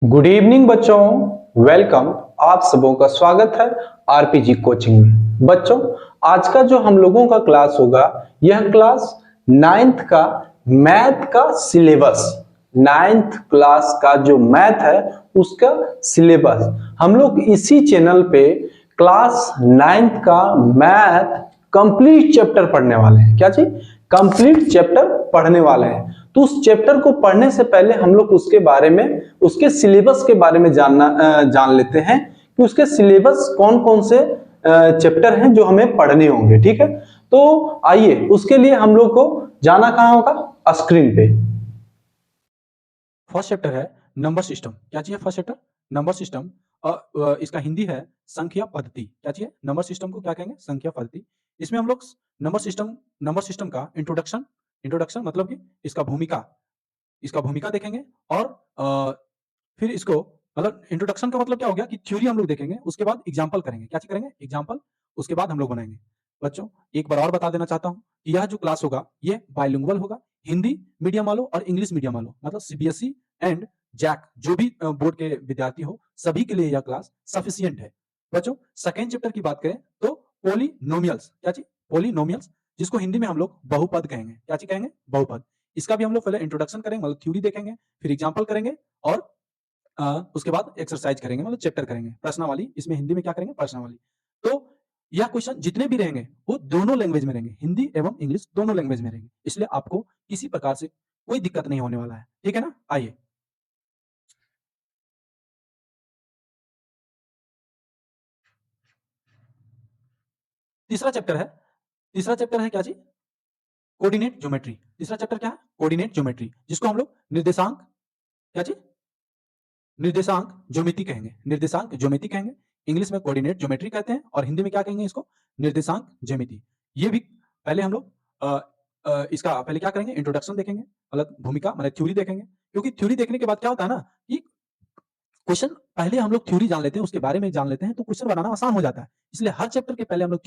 Good evening बच्चों, welcome. आप सबों का स्वागत है आरपीजी कोचिंग में। बच्चों, आज का जो हम लोगों का क्लास होगा, यह क्लास नाइन्थ का मैथ का सिलेबस, नाइन्थ क्लास का जो मैथ है उसका सिलेबस हम लोग इसी चैनल पे क्लास नाइन्थ का मैथ कंप्लीट चैप्टर पढ़ने वाले हैं। क्या चीज? कंप्लीट चैप्टर पढ़ने वाले हैं। तो उस चैप्टर को पढ़ने से पहले हम लोग उसके बारे में, उसके सिलेबस के बारे में जान लेते हैं कि उसके सिलेबस कौन कौन से चैप्टर हैं जो हमें पढ़ने होंगे। ठीक है, तो आइए उसके लिए हम लोग को जाना कहाँ होगा? स्क्रीन पे। फर्स्ट चैप्टर है नंबर सिस्टम। क्या चाहिए? First chapter number system. इसका हिंदी है संख्या पद्धति। क्या चाहिए? नंबर सिस्टम को क्या कहेंगे? संख्या पद्धति। इसमें हम लोग नंबर सिस्टम का इंट्रोडक्शन इंट्रोडक्शन मतलब कि इसका भूमिका देखेंगे और फिर इसको मतलब इंट्रोडक्शन का मतलब क्या हो गया कि थ्योरी हम लोग देखेंगे, उसके बाद एग्जांपल करेंगे। क्या चीज करेंगे? एग्जांपल, उसके बाद हम लोग बनाएंगे। बच्चों, एक बार और बता देना चाहता हूं कि यह जो क्लास होगा ये बाइलिंगुअल होगा, हिंदी मीडियम वालों और इंग्लिश मीडियम वालों, मतलब सीबीएसई एंड जैक जो भी बोर्ड के विद्यार्थी हो, सभी के लिए यह क्लास सफिशियंट है। बच्चों, सेकेंड चैप्टर की बात करें तो पोलिनोमियल्स। क्या चीज? पोलिनोमियल्स, जिसको हिंदी में हम लोग बहुपद कहेंगे। क्या चीज कहेंगे? बहुपद। इसका भी हम लोग पहले इंट्रोडक्शन करेंगे, मतलब थ्योरी देखेंगे, फिर एग्जांपल करेंगे और उसके बाद एक्सरसाइज करेंगे, मतलब चैप्टर करेंगे प्रश्नावली। इसमें हिंदी में क्या करेंगे? प्रश्नावली। तो यह क्वेश्चन जितने भी रहेंगे वो दोनों लैंग्वेज में रहेंगे, हिंदी एवं इंग्लिश दोनों लैंग्वेज में रहेंगे, इसलिए आपको किसी प्रकार से कोई दिक्कत नहीं होने वाला है। ठीक है ना? आइए, तीसरा चैप्टर है। तीसरा चैप्टर है क्या जी? Coordinate geometry. तीसरा चैप्टर क्या है? कोऑर्डिनेट ज्योमेट्री, जिसको हम लोग निर्देशांक, क्या जी? निर्देशांक ज्योमेट्री कहेंगे। निर्देशांक ज्योमेट्री कहेंगे। इंग्लिश में कोऑर्डिनेट ज्योमेट्री कहते हैं और हिंदी में क्या कहेंगे? इसको निर्देशांक ज्योमेट्री। ये भी पहले हम लोग इसका पहले क्या करेंगे? इंट्रोडक्शन देखेंगे, मतलब भूमिका, मतलब थ्योरी देखेंगे। क्योंकि थ्योरी देखने के बाद क्या होता है ना कि क्वेश्चन पहले हम लोग थ्योरी जान लेते हैं, उसके बारे में जान लेते हैं, तो क्वेश्चन बनाना आसान हो जाता है। इसलिए हर चैप्टर के पहले हम लोग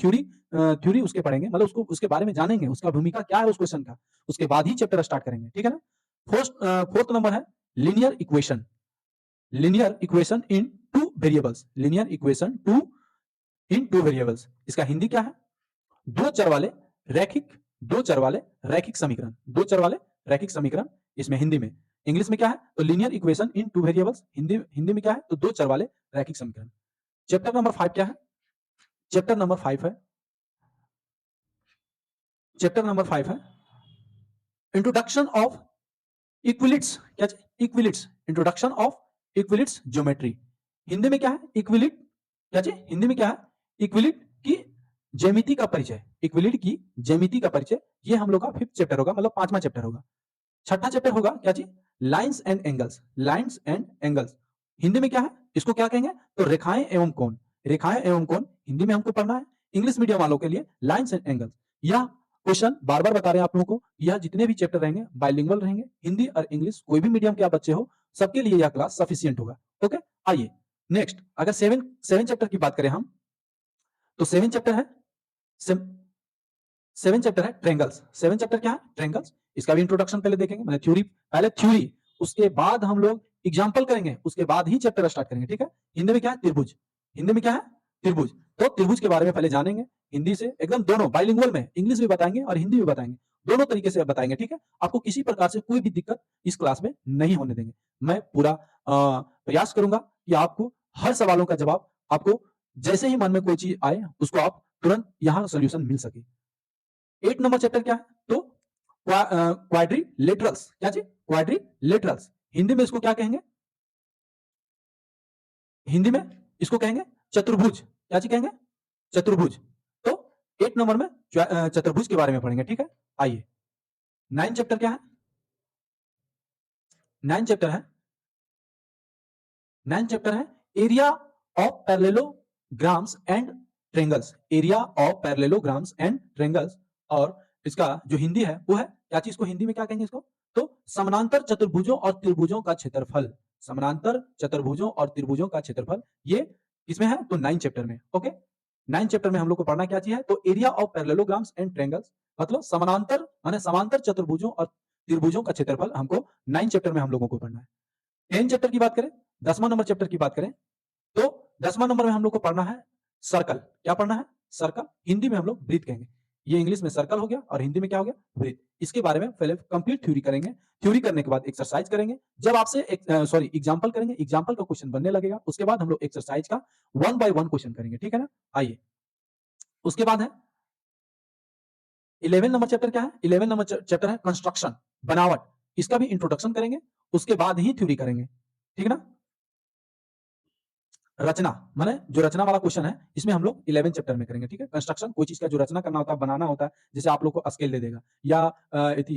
थ्योरी उसके पढ़ेंगे, मतलब उसको उसके बारे में जानेंगे, उसका भूमिका क्या है उस क्वेश्चन का, उसके बाद ही चैप्टर स्टार्ट करेंगे। ठीक है ना? फोर्थ नंबर है linear equation. Linear equation in two variables. Linear equation two in two variables, इसका हिंदी क्या है? दो चर वाले रैखिक दो चर वाले रैखिक समीकरण। दो चर वाले रैखिक समीकरण, इसमें हिंदी में। इंग्लिश में क्या है? तो linear equation in two variables. Hindi Hindi में क्या है? तो दो चर वाले रैखिक समीकरण। चैप्टर नंबर 5 क्या है? चैप्टर नंबर 5 है चैप्टर नंबर 5 है इंट्रोडक्शन ऑफ इक्विलिट्स। क्या? Euclid's, introduction of Euclid's geometry. Hindi में क्या है? इक्विलिट, क्या जी? हिंदी में क्या है? इक्विलिट की ज्यामिति का परिचय। इक्विलिट की ज्यामिति का परिचय, ये हम लोग का 5th चैप्टर होगा, मतलब 5वां चैप्टर होगा। छठा चैप्टर होगा क्या जी? Lines and angles. Lines and angles, Hindi में क्या है? इसको क्या कहेंगे? तो रेखाएं एवं कोण। रेखाएं एवं कोण हिंदी में हमको पढ़ना है। इंग्लिश मीडियम वालों के लिए लाइंस एंड एंगल्स। यह क्वेश्चन बार बार बता रहे हैं आप लोगों को, यह जितने भी चैप्टर रहेंगे बाइलिंगुअल रहेंगे, हिंदी और इंग्लिश कोई भी मीडियम के आप बच्चे हो, सबके लिए यह क्लास सफिशियंट होगा। ओके, आइए नेक्स्ट, अगर सेवन चैप्टर की बात करें हम, तो सेवन चैप्टर है ट्रेंगल्स। सेवन चैप्टर क्या है? ट्रेंगल्स। इसका भी इंट्रोडक्शन पहले देखेंगे, मतलब थ्योरी, पहले थ्योरी, उसके बाद हम लोग एग्जांपल करेंगे, उसके बाद ही चैप्टर स्टार्ट करेंगे। ठीक है? हिंदी में क्या है? त्रिभुज। हिंदी में क्या है? त्रिभुज। तो त्रिभुज के बारे में पहले जानेंगे, हिंदी से एकदम दोनों बाइलिंगुअल में, इंग्लिश भी बताएंगे और हिंदी भी बताएंगे, दोनों तरीके से बताएंगे। ठीक है? आपको किसी प्रकार से कोई भी दिक्कत इस क्लास में नहीं होने देंगे। मैं पूरा प्रयास करूंगा कि आपको हर सवालों का जवाब, आपको जैसे ही मन में कोई चीज आए उसको आप तुरंत यहां सोल्यूशन मिल सके। 8 नंबर चैप्टर क्या है? तो क्वाड्रिलेटरल्स। क्या चीज? क्वाड्रिलेटरल्स। हिंदी में इसको क्या कहेंगे? हिंदी में इसको कहेंगे चतुर्भुज। क्या चीज कहेंगे? चतुर्भुज। तो 8 नंबर में चतुर्भुज के बारे में पढ़ेंगे। ठीक है? आइए, 9 चैप्टर क्या है? 9 चैप्टर है 9 चैप्टर है area of parallelograms and triangles. Area of parallelograms and triangles, और इसका जो हिंदी है वो है क्या चीज? को हिंदी में क्या कहेंगे इसको? तो समानांतर चतुर्भुजों और त्रिभुजों का क्षेत्रफल। समानांतर चतुर्भुजों और त्रिभुजों का क्षेत्रफल, ये इसमें है तो 9 चैप्टर में। ओके, 9 चैप्टर में हम लोग को पढ़ना क्या चाहिए? तो area of parallelograms and triangles, मतलब समानांतर माने समांतर चतुर्भुजों और त्रिभुजों का क्षेत्रफल हमको 9 चैप्टर में हम लोगों को पढ़ना है। 10 चैप्टर की बात करें 10वां नंबर चैप्टर की बात करें तो 10वां नंबर में हम लोग को पढ़ना है सर्कल। क्या पढ़ना है? सर्कल। हिंदी में हम लोग ब्रीथ कहेंगे। ये इंग्लिश में सर्कल हो गया और हिंदी में क्या हो गया? ब्रीथ। इसके बारे में पहले कंप्लीट थ्योरी करेंगे। थ्योरी करने के बाद एक्सरसाइज करेंगे। जब आपसे एग्जांपल करेंगे, एग्जांपल का क्वेश्चन बनने लगेगा, उसके बाद हम लोग एक्सरसाइज का 1 बाय 1 क्वेश्चन करेंगे। ठीक है ना? आइए, उसके बाद है 11 नंबर चैप्टर। क्या है 11 नंबर चैप्टर? है कंस्ट्रक्शन, बनावट। इसका भी इंट्रोडक्शन करेंगे, उसके बाद ही थ्योरी करेंगे। ठीक है ना? रचना, माने जो रचना वाला क्वेश्चन है, इसमें हम लोग 11 चैप्टर में करेंगे। ठीक है? कंस्ट्रक्शन, कोई चीज का जो रचना करना होता है, बनाना होता है, जैसे आप लोग को स्केल दे देगा या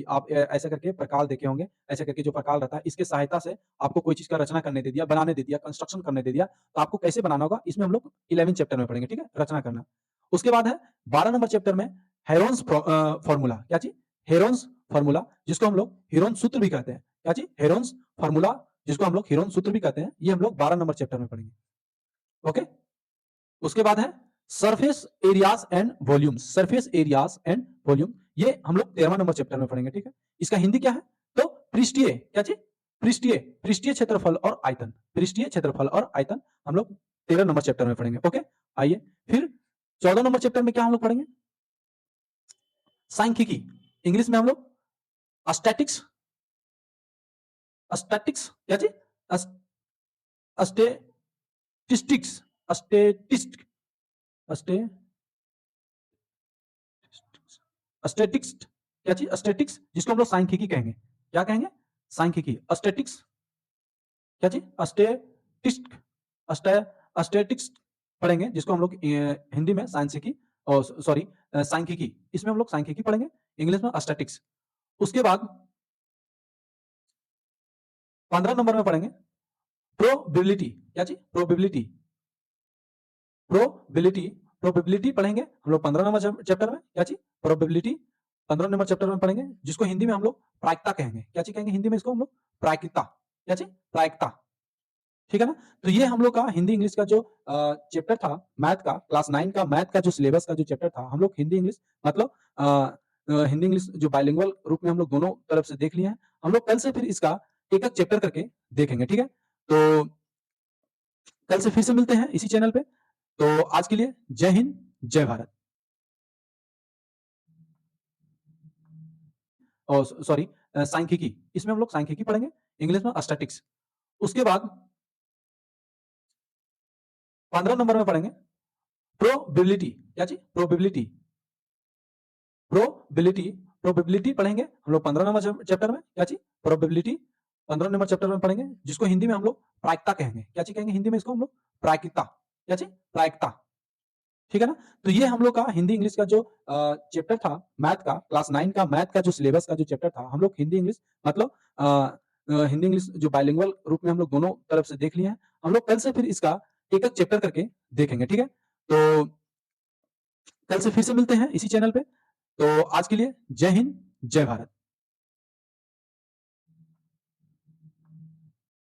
आप ऐसा करके प्रकार देखे होंगे, ऐसे करके जो प्रकार रहता है, इसके सहायता से आपको कोई चीज का रचना करने दे दिया, बनाने दे दिया, कंस्ट्रक्शन करने दे दिया, तो आपको कैसे बनाना होगा, इसमें हम लोग 11 चैप्टर में पढ़ेंगे। ठीक है? रचना करना। उसके बाद है 12 नंबर चैप्टर में हेरोन्स फॉर्मूला। क्या चीज? हेरोन्स फॉर्मूला, जिसको हम लोग हेरोन सूत्र भी कहते हैं। क्या चीज? हेरोन्स फॉर्मूला, जिसको हम लोग हेरोन सूत्र भी कहते हैं। ये हम लोग 12 नंबर चैप्टर में पढ़ेंगे। ओके? उसके बाद है surface areas and volumes. Surface areas and volume, ये हम लोग 13वां नंबर चैप्टर में पढ़ेंगे। ठीक है? इसका हिंदी क्या है? तो पृष्ठीय। क्या चीज? पृष्ठीय। पृष्ठीय क्षेत्रफल और आयतन। पृष्ठीय क्षेत्रफल और आयतन हम लोग 13 नंबर चैप्टर में पढ़ेंगे। ओके? आइए, फिर 14 नंबर चैप्टर में क्या हम लोग पढ़ेंगे? सांख्यिकी। इंग्लिश में हम लोग स्टैटिक्स। स्टैटिक्स क्या चीज? स्टेटिस्टिक्स। Statist sta statics. क्या चीज? स्टेटिक्स, जिसको हम लोग सांख्यिकी कहेंगे। क्या कहेंगे? सांख्यिकी। स्टेटिक्स। क्या चीज? स्टेटिस्ट स्टेटिक्स पढ़ेंगे, जिसको हम लोग हिंदी में सांख्यिकी, और सॉरी सांख्यिकी, इसमें हम लोग सांख्यिकी पढ़ेंगे, इंग्लिश में स्टैटिक्स। उसके बाद 15 नंबर में पढ़ेंगे प्रोबेबिलिटी। क्या चीज? प्रोबेबिलिटी। प्रोबेबिलिटी प्रोबेबिलिटी पढ़ेंगे हम लोग 15 नंबर चैप्टर में। क्या चीज? प्रोबेबिलिटी 15 नंबर चैप्टर में पढ़ेंगे, जिसको हिंदी में हम लोग प्रायिकता कहेंगे। क्या चीज कहेंगे हिंदी में? इसको हम लोग प्रायिकता। क्या चीज? प्रायिकता। ठीक है ना? तो ये हम लोग का हिंदी इंग्लिश का जो चैप्टर था, मैथ का, क्लास 9 का मैथ का जो सिलेबस का जो चैप्टर था, हम लोग हिंदी इंग्लिश मतलब हिंदी इंग्लिश जो बाइलिंगुअल रूप में हम लोग दोनों तरफ से देख लिए हैं। हम लोग कल से फिर इसका एक एक चैप्टर करके देखेंगे। ठीक है? तो कल से फिर से मिलते हैं इसी चैनल पे। तो आज के लिए जय हिंद, जय भारत। और सॉरी सांख्यिकी, इसमें हम लोग सांख्यिकी पढ़ेंगे, इंग्लिश में स्टैटिक्स। उसके बाद 15 नंबर में पढ़ेंगे प्रोबेबिलिटी। क्या चीज? प्रोबेबिलिटी। प्रोबेबिलिटी प्रोबेबिलिटी पढ़ेंगे हम लोग 15 नंबर चैप्टर में। क्या चीज? प्रोबेबिलिटी 15 नंबर चैप्टर में पढ़ेंगे, जिसको हिंदी में हम लोग प्रायिकता कहेंगे। क्या चीज कहेंगे हिंदी में? इसको हम लोग प्रायिकता। क्या चीज? प्रायिकता। ठीक है ना? तो ये हम लोग का हिंदी इंग्लिश का जो चैप्टर था, मैथ का, क्लास 9 का मैथ का जो सिलेबस का जो चैप्टर था, हम लोग हिंदी इंग्लिश मतलब हिंदी इंग्लिश जो बाइलिंगुअल रूप में हम लोग दोनों तरफ से देख लिए हैं। हम लोग कल से फिर इसका एक एक चैप्टर करके देखेंगे। ठीक है? तो कल से फिर से मिलते हैं इसी चैनल पे। तो आज के लिए जय हिंद, जय भारत।